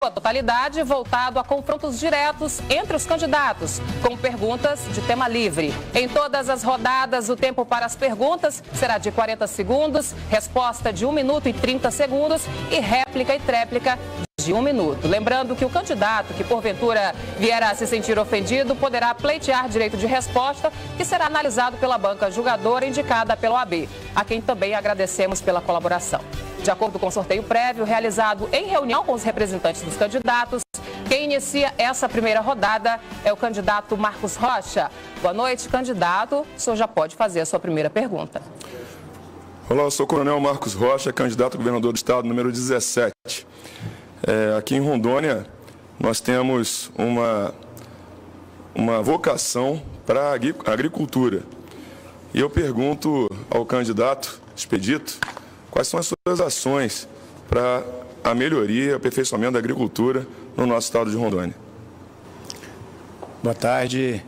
a totalidade voltado a confrontos diretos entre os candidatos, com perguntas de tema livre. Em todas as rodadas, o tempo para as perguntas será de 40 segundos, resposta de 1 minuto e 30 segundos e réplica e tréplica de 1 minuto. Lembrando que o candidato que porventura vier a se sentir ofendido poderá pleitear direito de resposta, que será analisado pela banca julgadora indicada pela OAB, a quem também agradecemos pela colaboração. De acordo com o sorteio prévio realizado em reunião com os representantes dos candidatos, quem inicia essa primeira rodada é o candidato Marcos Rocha. Boa noite, candidato. O senhor já pode fazer a sua primeira pergunta. Olá, eu sou o Coronel Marcos Rocha, candidato a governador do estado, número 17. Aqui em Rondônia, nós temos uma vocação para a agricultura. E eu pergunto ao candidato Expedito quais são as suas ações para a melhoria e aperfeiçoamento da agricultura no nosso estado de Rondônia. Boa tarde,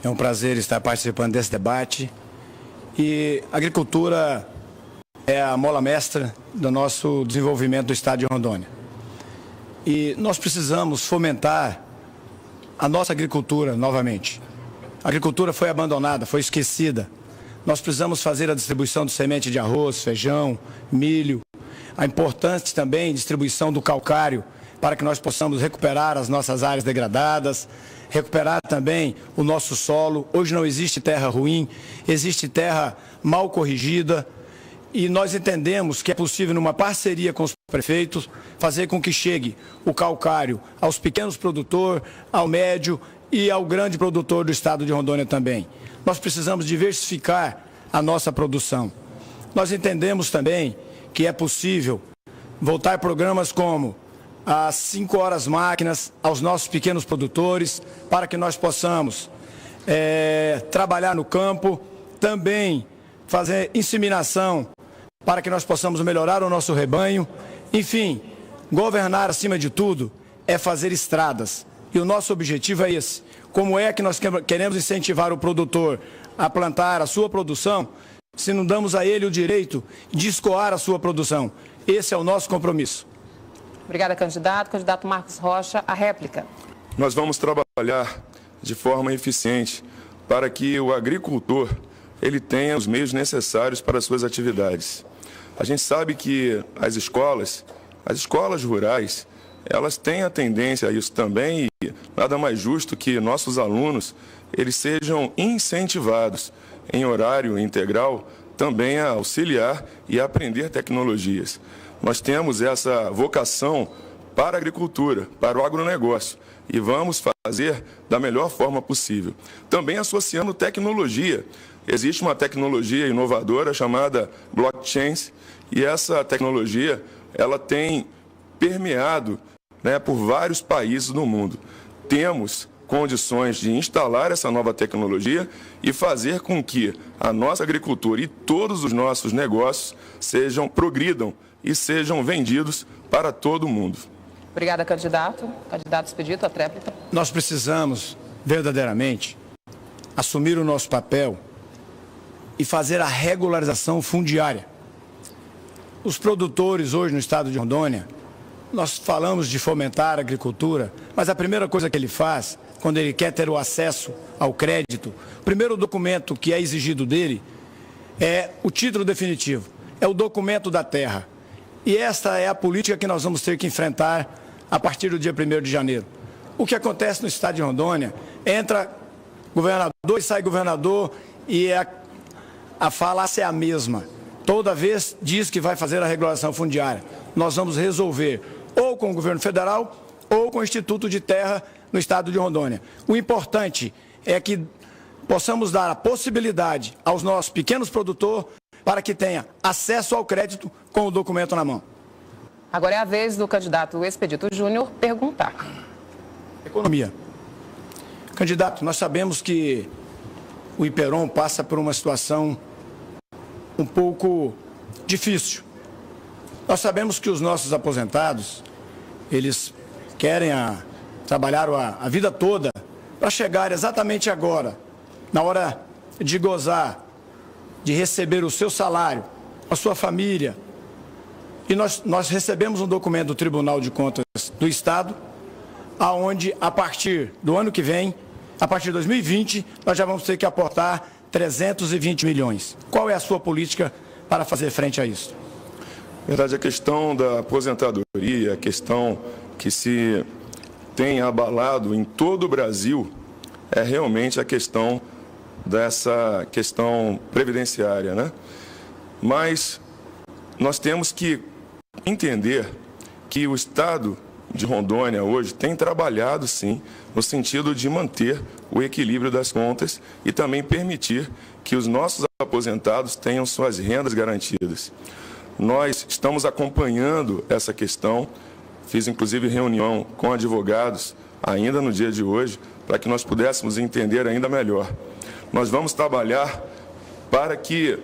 é um prazer estar participando desse debate. E a agricultura é a mola mestra do nosso desenvolvimento do estado de Rondônia. E nós precisamos fomentar a nossa agricultura novamente. A agricultura foi abandonada, foi esquecida. Nós precisamos fazer a distribuição de semente de arroz, feijão, milho. A importante também distribuição do calcário para que nós possamos recuperar as nossas áreas degradadas, recuperar também o nosso solo. Hoje não existe terra ruim, existe terra mal corrigida. E nós entendemos que é possível, numa parceria com os prefeitos, fazer com que chegue o calcário aos pequenos produtores, ao médio e ao grande produtor do estado de Rondônia também. Nós precisamos diversificar a nossa produção. Nós entendemos também que é possível voltar programas como as 5 horas máquinas aos nossos pequenos produtores, para que nós possamos trabalhar no campo, também fazer inseminação para que nós possamos melhorar o nosso rebanho. Enfim, governar acima de tudo é fazer estradas. E o nosso objetivo é esse. Como é que nós queremos incentivar o produtor a plantar a sua produção, se não damos a ele o direito de escoar a sua produção? Esse é o nosso compromisso. Obrigada, candidato. Candidato Marcos Rocha, a réplica. Nós vamos trabalhar de forma eficiente para que o agricultor ele tenha os meios necessários para as suas atividades. A gente sabe que as escolas rurais, elas têm a tendência a isso também, e nada mais justo que nossos alunos eles sejam incentivados em horário integral também a auxiliar e a aprender tecnologias. Nós temos essa vocação para a agricultura, para o agronegócio, e vamos fazer da melhor forma possível. Também associando tecnologia. Existe uma tecnologia inovadora chamada blockchain, e essa tecnologia ela tem permeado, por vários países no mundo. Temos condições de instalar essa nova tecnologia e fazer com que a nossa agricultura e todos os nossos negócios progridam e sejam vendidos para todo o mundo. Obrigada, candidato. Candidato Expedito, a tréplica. Nós precisamos, verdadeiramente, assumir o nosso papel e fazer a regularização fundiária. Os produtores hoje no estado de Rondônia, nós falamos de fomentar a agricultura, mas a primeira coisa que ele faz, quando ele quer ter o acesso ao crédito, o primeiro documento que é exigido dele é o título definitivo, é o documento da terra. E esta é a política que nós vamos ter que enfrentar a partir do dia 1º de janeiro. O que acontece no estado de Rondônia, entra governador e sai governador e a falácia é a mesma. Toda vez diz que vai fazer a regularização fundiária. Nós vamos resolver ou com o governo federal ou com o Instituto de Terra no estado de Rondônia. O importante é que possamos dar a possibilidade aos nossos pequenos produtores para que tenha acesso ao crédito com o documento na mão. Agora é a vez do candidato Expedito Júnior perguntar. Economia. Candidato, nós sabemos que o Iperon passa por uma situação um pouco difícil. Nós sabemos que os nossos aposentados, eles querem trabalhar a vida toda para chegar exatamente agora, na hora de gozar, de receber o seu salário, a sua família, E nós recebemos um documento do Tribunal de Contas do Estado, aonde, a partir do ano que vem, a partir de 2020, nós já vamos ter que aportar 320 milhões. Qual é a sua política para fazer frente a isso? Na verdade, a questão da aposentadoria, a questão que se tem abalado em todo o Brasil, é realmente a questão dessa questão previdenciária, né? Mas nós temos que entender que o Estado de Rondônia hoje tem trabalhado, sim, no sentido de manter o equilíbrio das contas e também permitir que os nossos aposentados tenham suas rendas garantidas. Nós estamos acompanhando essa questão, fiz inclusive reunião com advogados ainda no dia de hoje, para que nós pudéssemos entender ainda melhor. Nós vamos trabalhar para que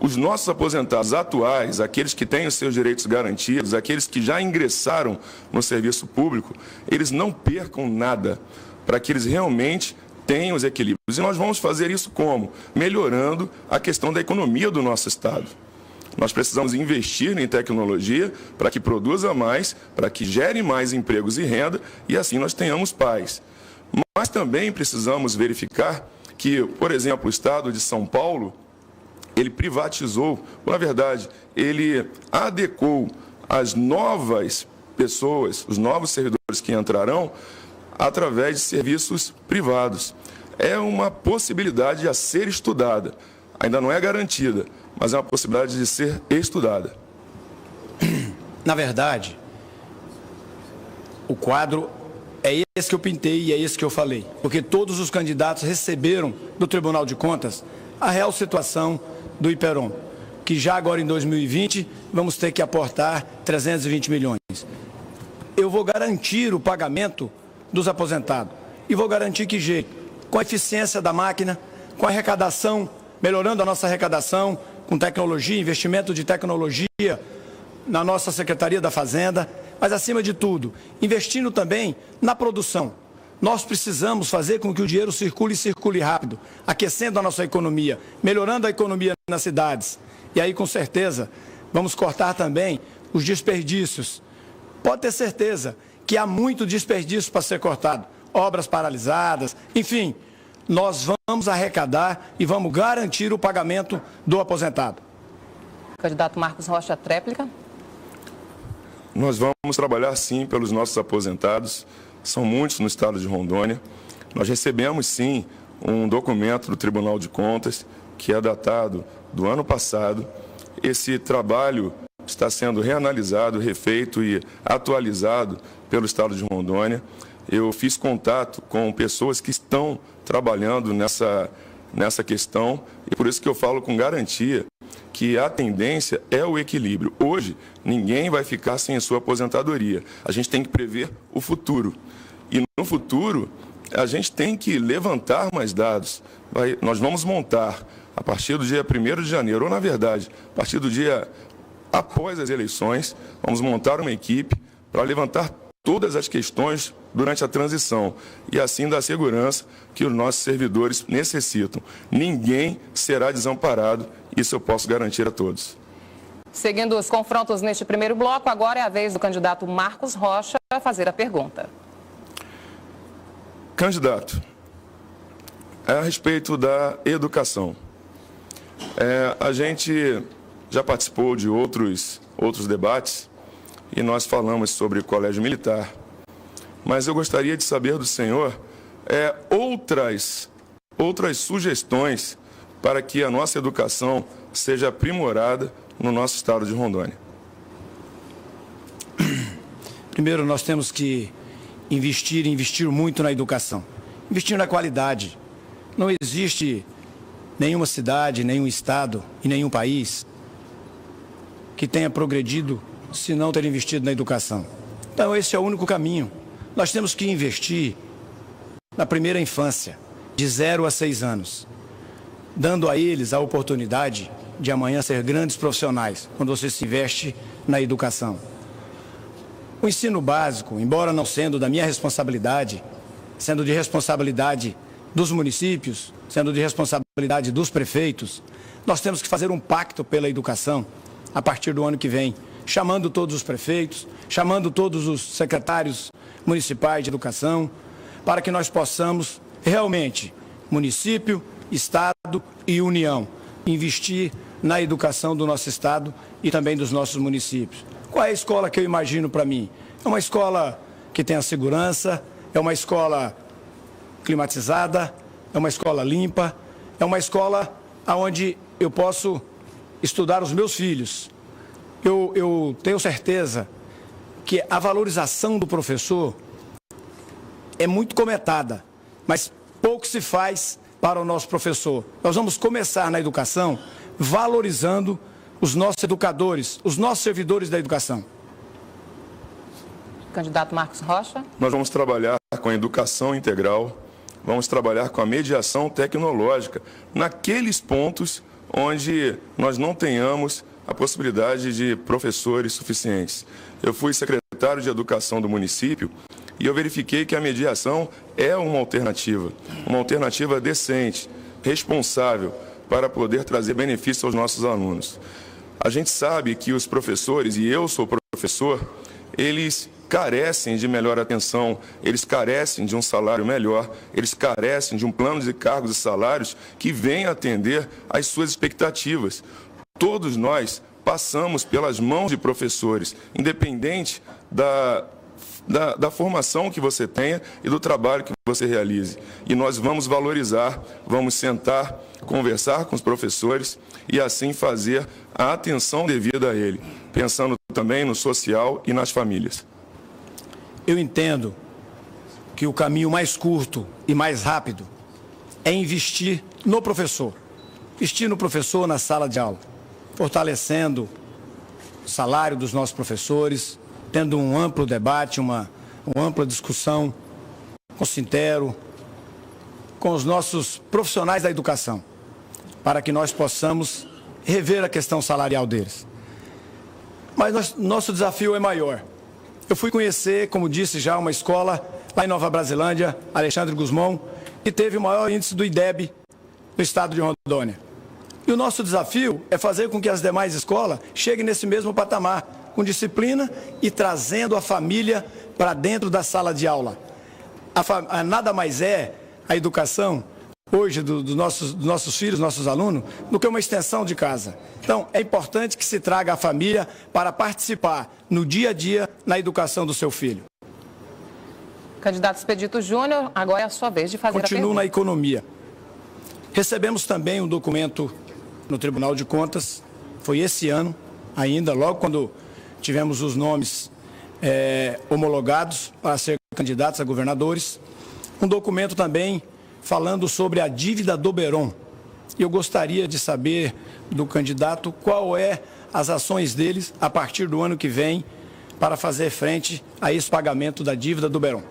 os nossos aposentados atuais, aqueles que têm os seus direitos garantidos, aqueles que já ingressaram no serviço público, eles não percam nada, para que eles realmente tenham os equilíbrios. E nós vamos fazer isso como? Melhorando a questão da economia do nosso Estado. Nós precisamos investir em tecnologia para que produza mais, para que gere mais empregos e renda, e assim nós tenhamos paz. Mas também precisamos verificar que, por exemplo, o Estado de São Paulo, ele privatizou, na verdade, ele adequou as novas pessoas, os novos servidores que entrarão, através de serviços privados. É uma possibilidade a ser estudada. Ainda não é garantida, mas é uma possibilidade de ser estudada. Na verdade, o quadro é esse que eu pintei e é esse que eu falei. Porque todos os candidatos receberam do Tribunal de Contas a real situação do Iperon, que já agora em 2020 vamos ter que aportar 320 milhões. Eu vou garantir o pagamento dos aposentados. E vou garantir que jeito? Com a eficiência da máquina, com a arrecadação, melhorando a nossa arrecadação, com tecnologia, investimento de tecnologia na nossa Secretaria da Fazenda, mas acima de tudo, investindo também na produção. Nós precisamos fazer com que o dinheiro circule rápido, aquecendo a nossa economia, melhorando a economia nas cidades. E aí, com certeza, vamos cortar também os desperdícios. Pode ter certeza que há muito desperdício para ser cortado. Obras paralisadas, enfim, nós vamos arrecadar e vamos garantir o pagamento do aposentado. Candidato Marcos Rocha, tréplica. Nós vamos trabalhar, sim, pelos nossos aposentados. São muitos no estado de Rondônia. Nós recebemos, sim, um documento do Tribunal de Contas, que é datado do ano passado. Esse trabalho está sendo reanalisado, refeito e atualizado pelo estado de Rondônia. Eu fiz contato com pessoas que estão trabalhando nessa questão e por isso que eu falo com garantia que a tendência é o equilíbrio. Hoje, ninguém vai ficar sem a sua aposentadoria. A gente tem que prever o futuro. E no futuro, a gente tem que levantar mais dados. Nós vamos montar, a partir do dia 1º de janeiro, ou na verdade, a partir do dia após as eleições, vamos montar uma equipe para levantar todas as questões durante a transição e assim dar segurança que os nossos servidores necessitam. Ninguém será desamparado, isso eu posso garantir a todos. Seguindo os confrontos neste primeiro bloco, agora é a vez do candidato Marcos Rocha fazer a pergunta. Candidato, a respeito da educação. A gente já participou de outros debates e nós falamos sobre colégio militar. Mas eu gostaria de saber do senhor outras sugestões para que a nossa educação seja aprimorada no nosso estado de Rondônia. Primeiro, nós temos que investir muito na educação. Investir na qualidade. Não existe nenhuma cidade, nenhum estado e nenhum país que tenha progredido se não ter investido na educação. Então, esse é o único caminho. Nós temos que investir na primeira infância, de 0 a 6 anos, dando a eles a oportunidade de amanhã ser grandes profissionais, quando você se investe na educação. O ensino básico, embora não sendo da minha responsabilidade, sendo de responsabilidade dos municípios, sendo de responsabilidade dos prefeitos, nós temos que fazer um pacto pela educação a partir do ano que vem, chamando todos os prefeitos, chamando todos os secretários municipais de educação, para que nós possamos realmente, município, Estado e União, investir na educação do nosso Estado e também dos nossos municípios. Qual é a escola que eu imagino para mim? É uma escola que tenha segurança, é uma escola climatizada, é uma escola limpa, é uma escola onde eu posso estudar os meus filhos. Eu tenho certeza que a valorização do professor é muito comentada, mas pouco se faz para o nosso professor. Nós vamos começar na educação valorizando os nossos educadores, os nossos servidores da educação. Candidato Marcos Rocha. Nós vamos trabalhar com a educação integral, vamos trabalhar com a mediação tecnológica naqueles pontos onde nós não tenhamos a possibilidade de professores suficientes. Eu fui secretário de Educação do município e eu verifiquei que a mediação é uma alternativa decente, responsável, para poder trazer benefício aos nossos alunos. A gente sabe que os professores, e eu sou professor, eles carecem de melhor atenção, eles carecem de um salário melhor, eles carecem de um plano de cargos e salários que venha atender às suas expectativas. Todos nós passamos pelas mãos de professores, independente da formação que você tenha e do trabalho que você realize. E nós vamos valorizar, vamos sentar, conversar com os professores e assim fazer a atenção devida a ele, pensando também no social e nas famílias. Eu entendo que o caminho mais curto e mais rápido é investir no professor. Investir no professor na sala de aula, fortalecendo o salário dos nossos professores, tendo um amplo debate, uma ampla discussão com o Sintero, com os nossos profissionais da educação, para que nós possamos rever a questão salarial deles. Mas nosso desafio é maior. Eu fui conhecer, como disse já, uma escola lá em Nova Brasilândia, Alexandre Guzmão, que teve o maior índice do IDEB no estado de Rondônia. E o nosso desafio é fazer com que as demais escolas cheguem nesse mesmo patamar, com disciplina e trazendo a família para dentro da sala de aula. Nada mais é a educação hoje dos nossos filhos, nossos alunos, do que uma extensão de casa. Então, é importante que se traga a família para participar no dia a dia na educação do seu filho. Candidato Expedito Júnior, agora é a sua vez de fazer a pergunta. Continuo na economia. Recebemos também um documento no Tribunal de Contas, foi esse ano ainda, logo quando tivemos os nomes homologados para ser candidatos a governadores, um documento também falando sobre a dívida do Berom. Eu gostaria de saber do candidato qual é as ações deles a partir do ano que vem para fazer frente a esse pagamento da dívida do Berom.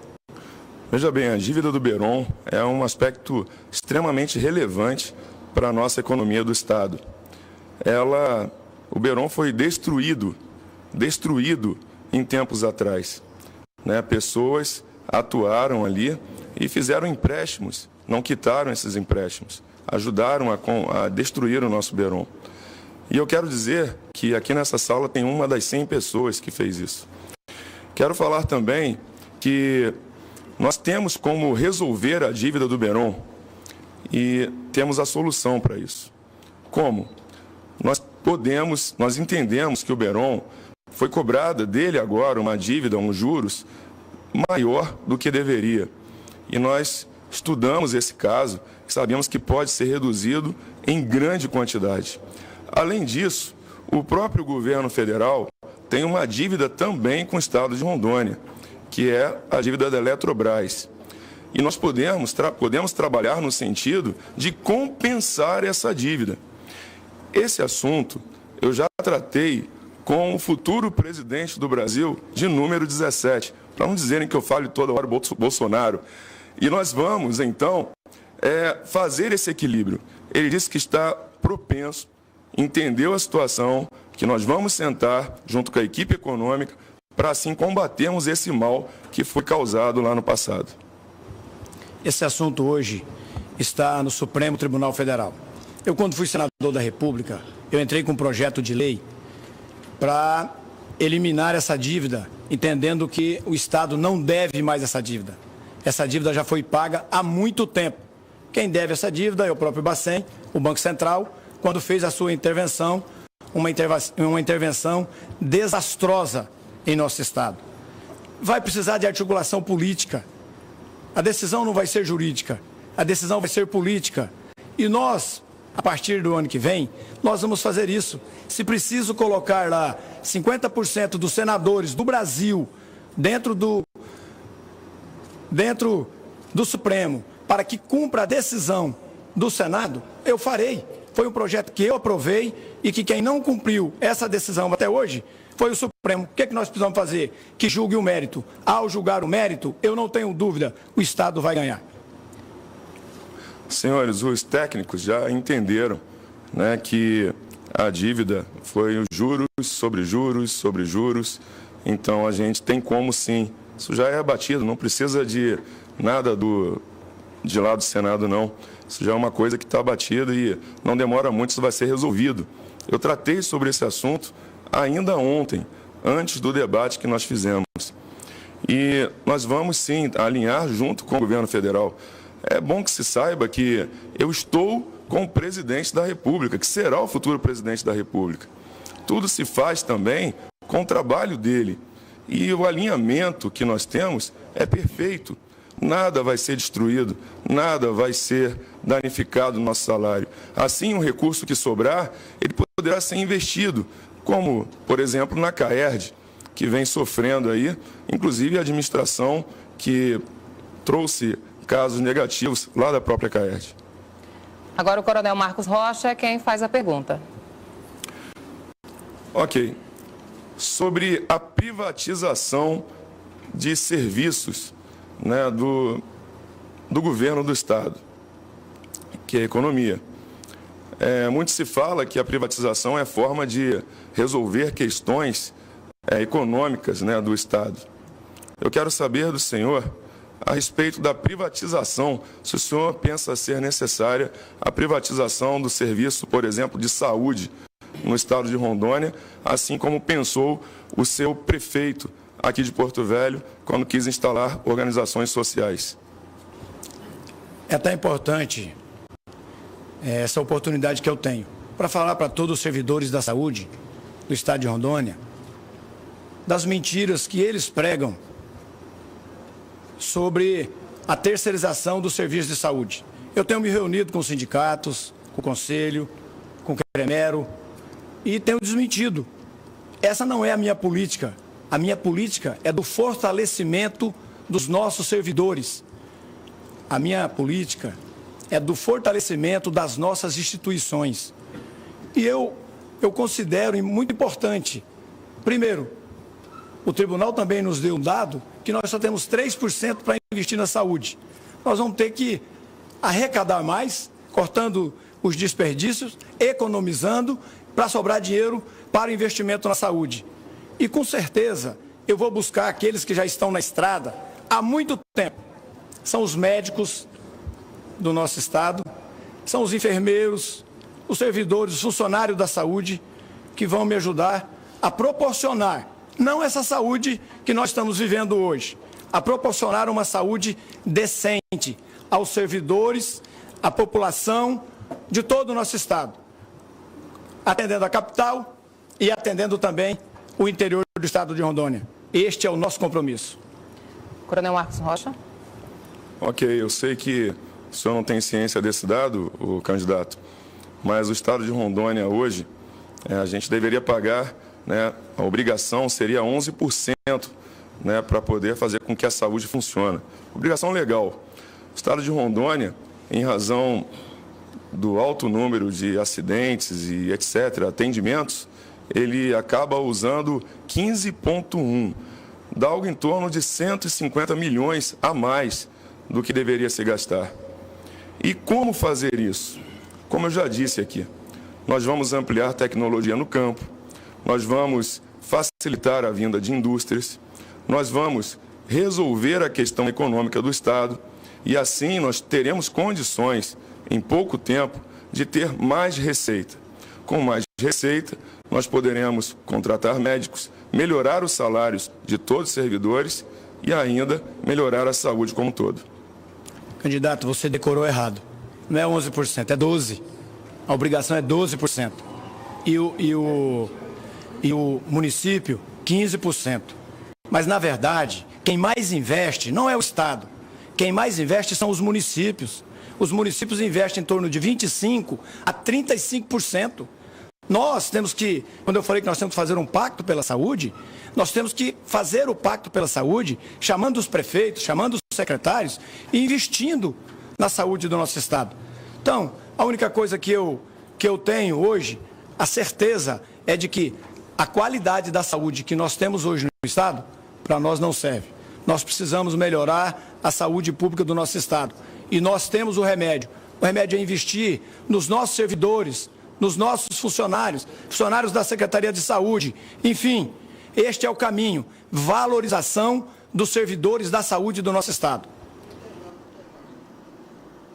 Veja bem, a dívida do Berom é um aspecto extremamente relevante para a nossa economia do Estado. O Berom foi destruído em tempos atrás. Pessoas atuaram ali e fizeram empréstimos, não quitaram esses empréstimos, ajudaram a destruir o nosso Berom. E eu quero dizer que aqui nessa sala tem uma das 100 pessoas que fez isso. Quero falar também que nós temos como resolver a dívida do Berom e temos a solução para isso. Como? Nós entendemos que o Berom foi cobrada dele agora uma dívida, juros maior do que deveria. E nós estudamos esse caso e sabemos que pode ser reduzido em grande quantidade. Além disso, o próprio governo federal tem uma dívida também com o estado de Rondônia, que é a dívida da Eletrobras. E nós podemos trabalhar no sentido de compensar essa dívida. Esse assunto eu já tratei com o futuro presidente do Brasil, de número 17, para não dizerem que eu falo toda hora Bolsonaro. E nós vamos, então, fazer esse equilíbrio. Ele disse que está propenso, entendeu a situação, que nós vamos sentar junto com a equipe econômica para assim combatermos esse mal que foi causado lá no passado. Esse assunto hoje está no Supremo Tribunal Federal. Eu, quando fui senador da República, eu entrei com um projeto de lei para eliminar essa dívida, entendendo que o Estado não deve mais essa dívida. Essa dívida já foi paga há muito tempo. Quem deve essa dívida é o próprio Bacen, o Banco Central, quando fez a sua intervenção, uma intervenção desastrosa em nosso Estado. Vai precisar de articulação política. A decisão não vai ser jurídica, a decisão vai ser política. E nós, a partir do ano que vem, nós vamos fazer isso. Se preciso colocar lá 50% dos senadores do Brasil dentro do Supremo para que cumpra a decisão do Senado, eu farei. Foi um projeto que eu aprovei e que quem não cumpriu essa decisão até hoje foi o Supremo. O que nós precisamos fazer? Que julgue o mérito. Ao julgar o mérito, eu não tenho dúvida, o Estado vai ganhar. Senhores, os técnicos já entenderam, né, que a dívida foi os juros sobre juros sobre juros. Então, a gente tem como sim. Isso já é abatido, não precisa de nada de lá do Senado, não. Isso já é uma coisa que está abatida e não demora muito, isso vai ser resolvido. Eu tratei sobre esse assunto ainda ontem, antes do debate que nós fizemos. E nós vamos, sim, alinhar junto com o governo federal. É bom que se saiba que eu estou com o presidente da República, que será o futuro presidente da República. Tudo se faz também com o trabalho dele. E o alinhamento que nós temos é perfeito. Nada vai ser destruído, nada vai ser danificado no nosso salário. Assim, o recurso que sobrar, ele poderá ser investido, como, por exemplo, na CAERD, que vem sofrendo aí, inclusive a administração que trouxe casos negativos lá da própria CAERD. Agora o Coronel Marcos Rocha é quem faz a pergunta. Ok. Sobre a privatização de serviços, né, do governo do Estado, que é a economia. Muito se fala que a privatização é forma de resolver questões econômicas, né, do Estado. Eu quero saber do senhor a respeito da privatização, se o senhor pensa ser necessária a privatização do serviço, por exemplo, de saúde no estado de Rondônia, assim como pensou o seu prefeito aqui de Porto Velho, quando quis instalar organizações sociais. É tão importante essa oportunidade que eu tenho para falar para todos os servidores da saúde do estado de Rondônia das mentiras que eles pregam sobre a terceirização do serviço de saúde. Eu tenho me reunido com os sindicatos, com o Conselho, com o CREMERO e tenho desmentido. Essa não é a minha política. A minha política é do fortalecimento dos nossos servidores. A minha política é do fortalecimento das nossas instituições. E eu considero muito importante, primeiro, o tribunal também nos deu um dado que nós só temos 3% para investir na saúde. Nós vamos ter que arrecadar mais, cortando os desperdícios, economizando, para sobrar dinheiro para o investimento na saúde. E com certeza eu vou buscar aqueles que já estão na estrada há muito tempo. São os médicos do nosso estado, são os enfermeiros, os servidores, os funcionários da saúde, que vão me ajudar a proporcionar, não essa saúde que nós estamos vivendo hoje, a proporcionar uma saúde decente aos servidores, à população de todo o nosso estado, atendendo a capital e atendendo também o interior do estado de Rondônia. Este é o nosso compromisso. Coronel Marcos Rocha. Ok, eu sei que o senhor não tem ciência desse dado, o candidato, mas o estado de Rondônia hoje, a gente deveria pagar, né, a obrigação seria 11%, né, para poder fazer com que a saúde funcione. Obrigação legal. O estado de Rondônia, em razão do alto número de acidentes e etc., atendimentos, ele acaba usando 15,1, dá algo em torno de 150 milhões a mais do que deveria se gastar. E como fazer isso? Como eu já disse aqui, nós vamos ampliar tecnologia no campo, nós vamos facilitar a vinda de indústrias, nós vamos resolver a questão econômica do Estado e assim nós teremos condições, em pouco tempo, de ter mais receita. Com mais receita, nós poderemos contratar médicos, melhorar os salários de todos os servidores e ainda melhorar a saúde como um todo. Candidato, você decorou errado. Não é 11%, é 12%. A obrigação é 12%. E o município, 15%. Mas, na verdade, quem mais investe não é o Estado. Quem mais investe são os municípios. Os municípios investem em torno de 25% a 35%. Nós temos que, quando eu falei que nós temos que fazer um pacto pela saúde, nós temos que fazer o pacto pela saúde, chamando os prefeitos, chamando os secretários e investindo na saúde do nosso Estado. Então, a única coisa que eu tenho hoje, a certeza é de que a qualidade da saúde que nós temos hoje no Estado, para nós não serve. Nós precisamos melhorar a saúde pública do nosso Estado. E nós temos o remédio. O remédio é investir nos nossos servidores, nos nossos funcionários da Secretaria de Saúde. Enfim, este é o caminho. Valorização dos servidores da saúde do nosso Estado.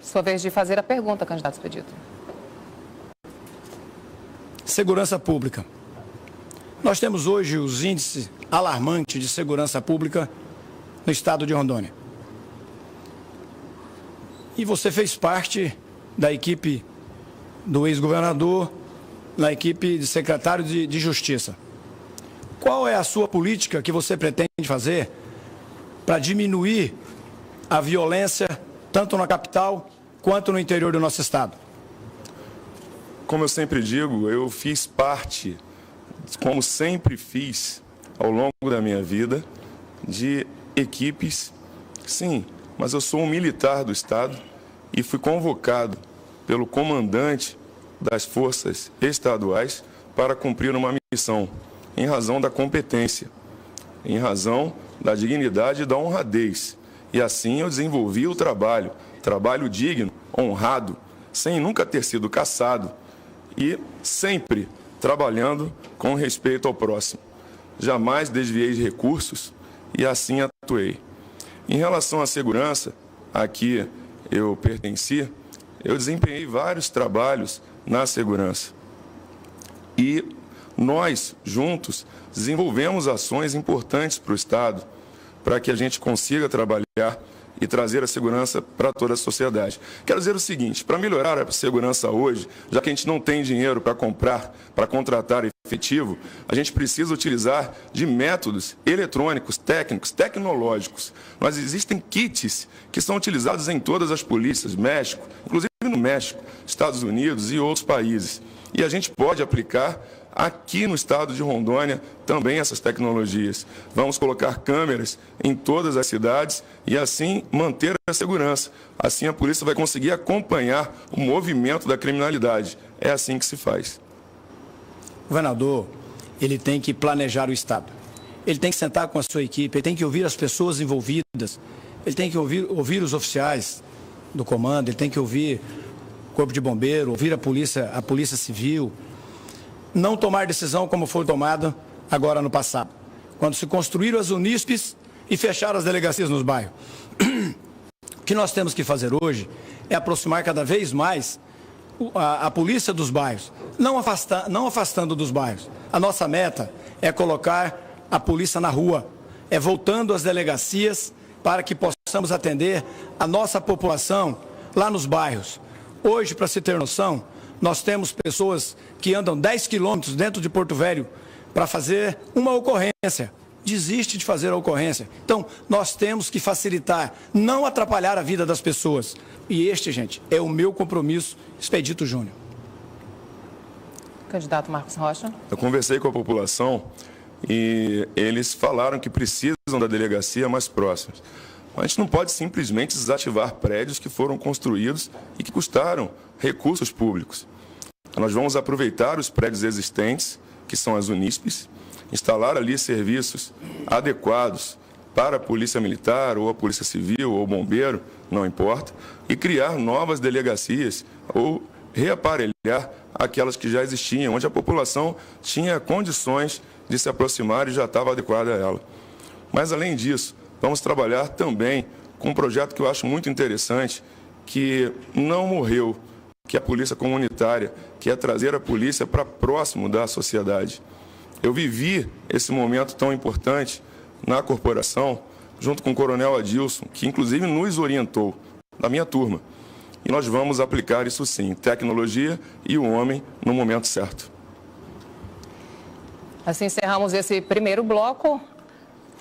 Sua vez de fazer a pergunta, candidato Expedito. Segurança pública. Nós temos hoje os índices alarmantes de segurança pública no estado de Rondônia. E você fez parte da equipe do ex-governador, na equipe de secretário de Justiça. Qual é a sua política que você pretende fazer para diminuir a violência, tanto na capital quanto no interior do nosso estado? Como eu sempre digo, eu fiz parte, como sempre fiz ao longo da minha vida, de equipes, sim, mas eu sou um militar do Estado e fui convocado pelo comandante das forças estaduais para cumprir uma missão, em razão da competência, em razão da dignidade e da honradez. E assim eu desenvolvi o trabalho digno, honrado, sem nunca ter sido caçado e sempre trabalhando com respeito ao próximo. Jamais desviei de recursos e assim atuei. Em relação à segurança, aqui eu pertenci, eu desempenhei vários trabalhos na segurança. E nós, juntos, desenvolvemos ações importantes para o Estado, para que a gente consiga trabalhar e trazer a segurança para toda a sociedade. Quero dizer o seguinte, para melhorar a segurança hoje, já que a gente não tem dinheiro para comprar, para contratar efetivo, a gente precisa utilizar de métodos eletrônicos, técnicos, tecnológicos. Mas existem kits que são utilizados em todas as polícias, México, inclusive no México, Estados Unidos e outros países. E a gente pode aplicar aqui no estado de Rondônia também essas tecnologias. Vamos colocar câmeras em todas as cidades e assim manter a segurança. Assim a polícia vai conseguir acompanhar o movimento da criminalidade. É assim que se faz. O governador, ele tem que planejar o Estado. Ele tem que sentar com a sua equipe, ele tem que ouvir as pessoas envolvidas, ele tem que ouvir os oficiais do comando, ele tem que ouvir o Corpo de Bombeiro, ouvir a Polícia Civil. Não tomar decisão como foi tomada agora no passado, quando se construíram as Unispes e fecharam as delegacias nos bairros. O que nós temos que fazer hoje é aproximar cada vez mais a polícia dos bairros, não afastando dos bairros. A nossa meta é colocar a polícia na rua, é voltando às delegacias para que possamos atender a nossa população lá nos bairros. Hoje, para se ter noção, nós temos pessoas que andam 10 quilômetros dentro de Porto Velho para fazer uma ocorrência. Desiste de fazer a ocorrência. Então, nós temos que facilitar, não atrapalhar a vida das pessoas. E este, gente, é o meu compromisso, Expedito Júnior. Candidato Marcos Rocha. Eu conversei com a população e eles falaram que precisam da delegacia mais próxima. A gente não pode simplesmente desativar prédios que foram construídos e que custaram recursos públicos. Nós vamos aproveitar os prédios existentes, que são as Unispes, instalar ali serviços adequados para a Polícia Militar, ou a Polícia Civil, ou o Bombeiro, não importa, e criar novas delegacias, ou reaparelhar aquelas que já existiam, onde a população tinha condições de se aproximar e já estava adequada a ela. Mas, além disso, vamos trabalhar também com um projeto que eu acho muito interessante, que não morreu, que é a polícia comunitária, que é trazer a polícia para próximo da sociedade. Eu vivi esse momento tão importante na corporação, junto com o coronel Adilson, que inclusive nos orientou, da minha turma. E nós vamos aplicar isso sim, tecnologia e o homem no momento certo. Assim encerramos esse primeiro bloco.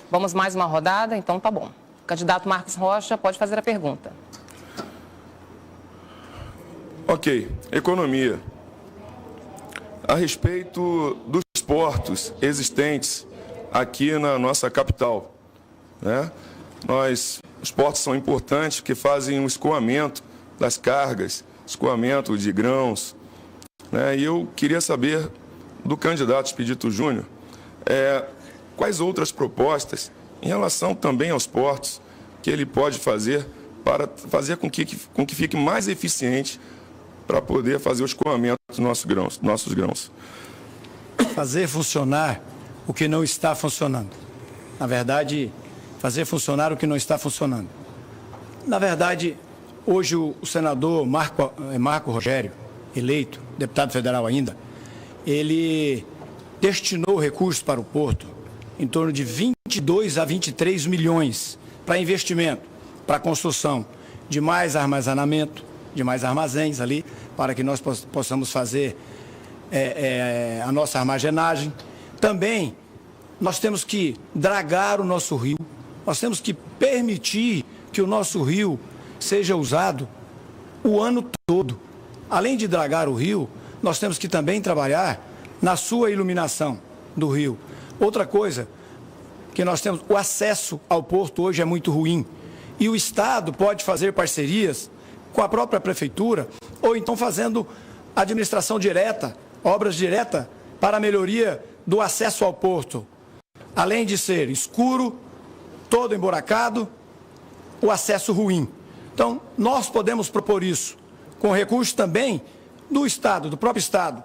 Vamos mais uma rodada? Então tá bom. Candidato Marcos Rocha, pode fazer a pergunta. Ok, economia. A respeito dos portos existentes aqui na nossa capital, né? Os portos são importantes porque fazem um escoamento das cargas, escoamento de grãos, né? E eu queria saber do candidato Expedito Júnior quais outras propostas em relação também aos portos que ele pode fazer para fazer com que fique mais eficiente para poder fazer o escoamento dos nossos grãos. Fazer funcionar o que não está funcionando. Na verdade, fazer funcionar o que não está funcionando. Na verdade, hoje o senador Marco Rogério, eleito, deputado federal ainda, ele destinou recursos para o Porto em torno de 22 a 23 milhões para investimento, para construção de mais armazenamento, de mais armazéns ali, para que nós possamos fazer a nossa armazenagem. Também nós temos que dragar o nosso rio, nós temos que permitir que o nosso rio seja usado o ano todo. Além de dragar o rio, nós temos que também trabalhar na sua iluminação do rio. Outra coisa que nós temos, o acesso ao porto hoje é muito ruim. E o Estado pode fazer parcerias com a própria prefeitura, ou então fazendo administração direta, obras diretas para a melhoria do acesso ao porto. Além de ser escuro, todo emburacado, o acesso ruim. Então, nós podemos propor isso, com recursos também do Estado, do próprio Estado.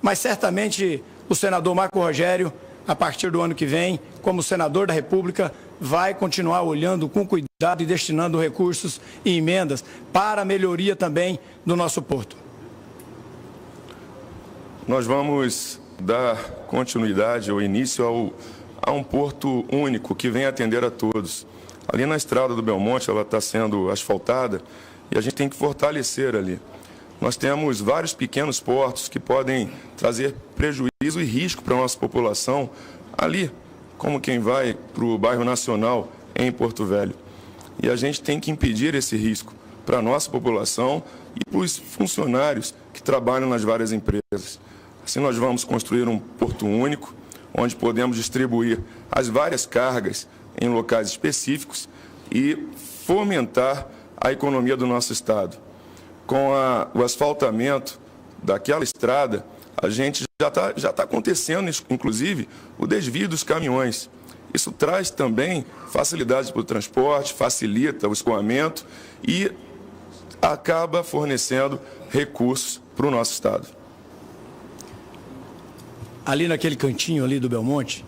Mas certamente o senador Marco Rogério, a partir do ano que vem, como senador da República, vai continuar olhando com cuidado e destinando recursos e emendas para a melhoria também do nosso porto. Nós vamos dar continuidade ou início a um porto único que vem atender a todos. Ali na estrada do Belmonte, ela está sendo asfaltada e a gente tem que fortalecer ali. Nós temos vários pequenos portos que podem trazer prejuízo e risco para a nossa população ali, como quem vai para o bairro Nacional em Porto Velho. E a gente tem que impedir esse risco para a nossa população e para os funcionários que trabalham nas várias empresas. Assim nós vamos construir um porto único, onde podemos distribuir as várias cargas em locais específicos e fomentar a economia do nosso estado. Com o asfaltamento daquela estrada, a gente já está acontecendo, inclusive, o desvio dos caminhões. Isso traz também facilidade para o transporte, facilita o escoamento e acaba fornecendo recursos para o nosso estado. Ali naquele cantinho ali do Belmonte,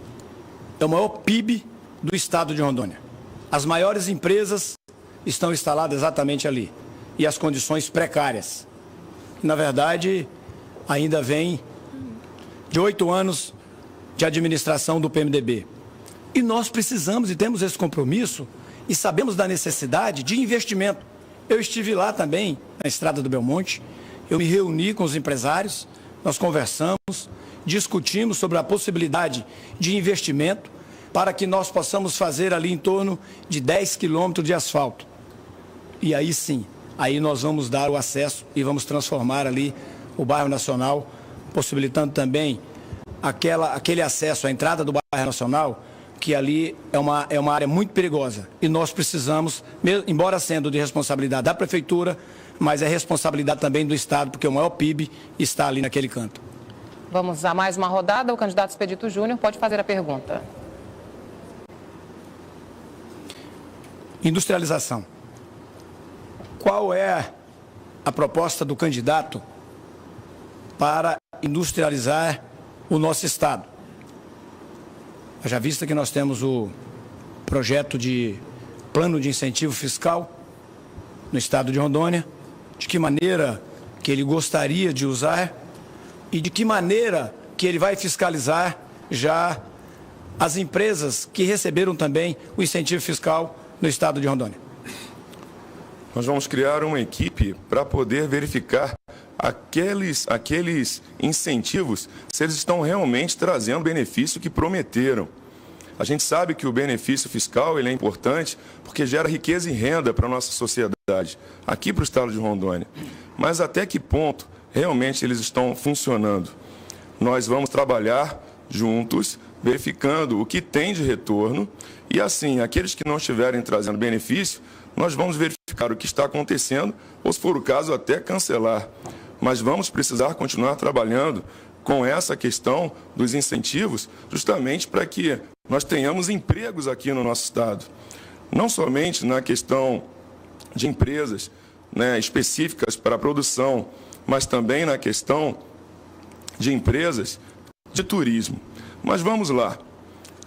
é o maior PIB do estado de Rondônia. As maiores empresas estão instaladas exatamente ali. E as condições precárias. Na verdade, ainda vem de 8 anos de administração do PMDB. E nós precisamos e temos esse compromisso e sabemos da necessidade de investimento. Eu estive lá também, na estrada do Belmonte, eu me reuni com os empresários, nós conversamos, discutimos sobre a possibilidade de investimento para que nós possamos fazer ali em torno de 10 quilômetros de asfalto. E aí sim, aí nós vamos dar o acesso e vamos transformar ali o bairro Nacional, possibilitando também aquele acesso à entrada do bairro Nacional, que ali é uma área muito perigosa. E nós precisamos, embora sendo de responsabilidade da Prefeitura, mas é responsabilidade também do Estado, porque o maior PIB está ali naquele canto. Vamos a mais uma rodada. O candidato Expedito Júnior pode fazer a pergunta. Industrialização. Qual é a proposta do candidato para industrializar o nosso estado? Já visto que nós temos o projeto de plano de incentivo fiscal no estado de Rondônia, de que maneira que ele gostaria de usar e de que maneira que ele vai fiscalizar já as empresas que receberam também o incentivo fiscal no estado de Rondônia. Nós vamos criar uma equipe para poder verificar aqueles incentivos, se eles estão realmente trazendo o benefício que prometeram. A gente sabe que o benefício fiscal ele é importante porque gera riqueza e renda para a nossa sociedade, aqui para o estado de Rondônia. Mas até que ponto realmente eles estão funcionando? Nós vamos trabalhar juntos, verificando o que tem de retorno e, assim, aqueles que não estiverem trazendo benefício, nós vamos verificar o que está acontecendo ou, se for o caso, até cancelar. Mas vamos precisar continuar trabalhando com essa questão dos incentivos, justamente para que nós tenhamos empregos aqui no nosso estado. Não somente na questão de empresas, né, específicas para a produção, mas também na questão de empresas de turismo. Mas vamos lá.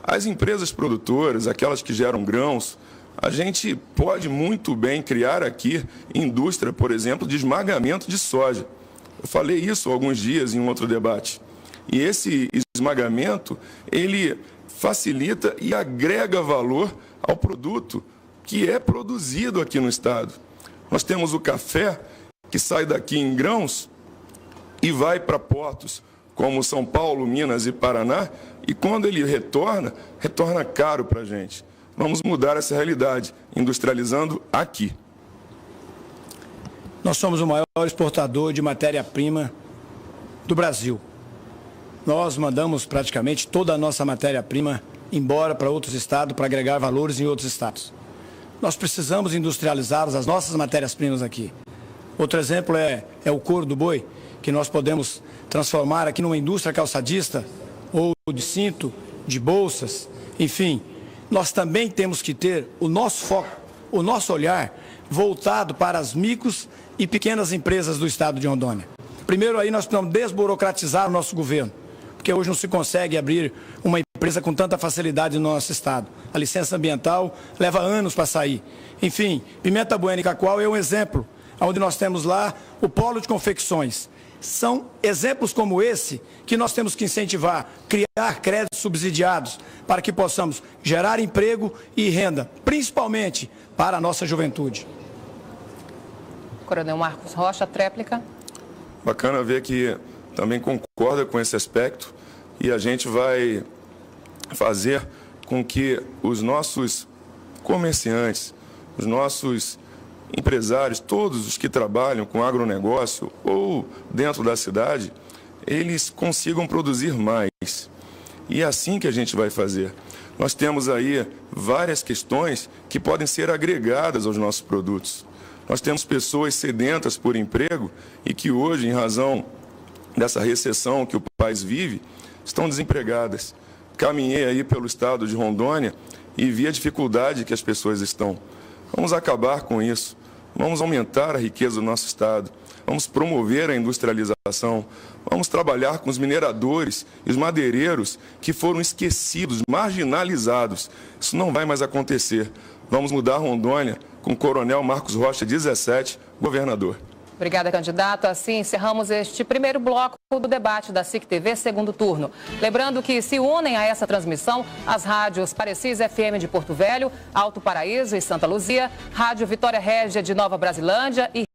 As empresas produtoras, aquelas que geram grãos, a gente pode muito bem criar aqui indústria, por exemplo, de esmagamento de soja. Eu falei isso há alguns dias em um outro debate. E esse esmagamento, ele facilita e agrega valor ao produto que é produzido aqui no estado. Nós temos o café, que sai daqui em grãos e vai para portos como São Paulo, Minas e Paraná, e quando ele retorna caro para a gente. Vamos mudar essa realidade, industrializando aqui. Nós somos o maior exportador de matéria-prima do Brasil. Nós mandamos praticamente toda a nossa matéria-prima embora para outros estados, para agregar valores em outros estados. Nós precisamos industrializar as nossas matérias-primas aqui. Outro exemplo é o couro do boi, que nós podemos transformar aqui numa indústria calçadista, ou de cinto, de bolsas, enfim. Nós também temos que ter o nosso foco, o nosso olhar voltado para as micros e pequenas empresas do estado de Rondônia. Primeiro aí nós precisamos desburocratizar o nosso governo, porque hoje não se consegue abrir uma empresa com tanta facilidade no nosso estado. A licença ambiental leva anos para sair. Enfim, Pimenta Bueno e Cacoal é um exemplo, onde nós temos lá o polo de confecções. São exemplos como esse que nós temos que incentivar, criar créditos subsidiados para que possamos gerar emprego e renda, principalmente para a nossa juventude. Coronel Marcos Rocha, tréplica. Bacana ver que também concorda com esse aspecto e a gente vai fazer com que os nossos comerciantes, os nossos empresários, todos os que trabalham com agronegócio ou dentro da cidade, eles consigam produzir mais. E é assim que a gente vai fazer. Nós temos aí várias questões que podem ser agregadas aos nossos produtos. Nós temos pessoas sedentas por emprego e que hoje, em razão dessa recessão que o país vive, estão desempregadas. Caminhei aí pelo estado de Rondônia e vi a dificuldade que as pessoas estão. Vamos acabar com isso. Vamos aumentar a riqueza do nosso estado. Vamos promover a industrialização. Vamos trabalhar com os mineradores e os madeireiros que foram esquecidos, marginalizados. Isso não vai mais acontecer. Vamos mudar Rondônia com o Coronel Marcos Rocha, 17, governador. Obrigada, candidato. Assim encerramos este primeiro bloco do debate da SIC TV, segundo turno. Lembrando que se unem a essa transmissão as rádios Parecis FM de Porto Velho, Alto Paraíso e Santa Luzia, Rádio Vitória Régia de Nova Brasilândia e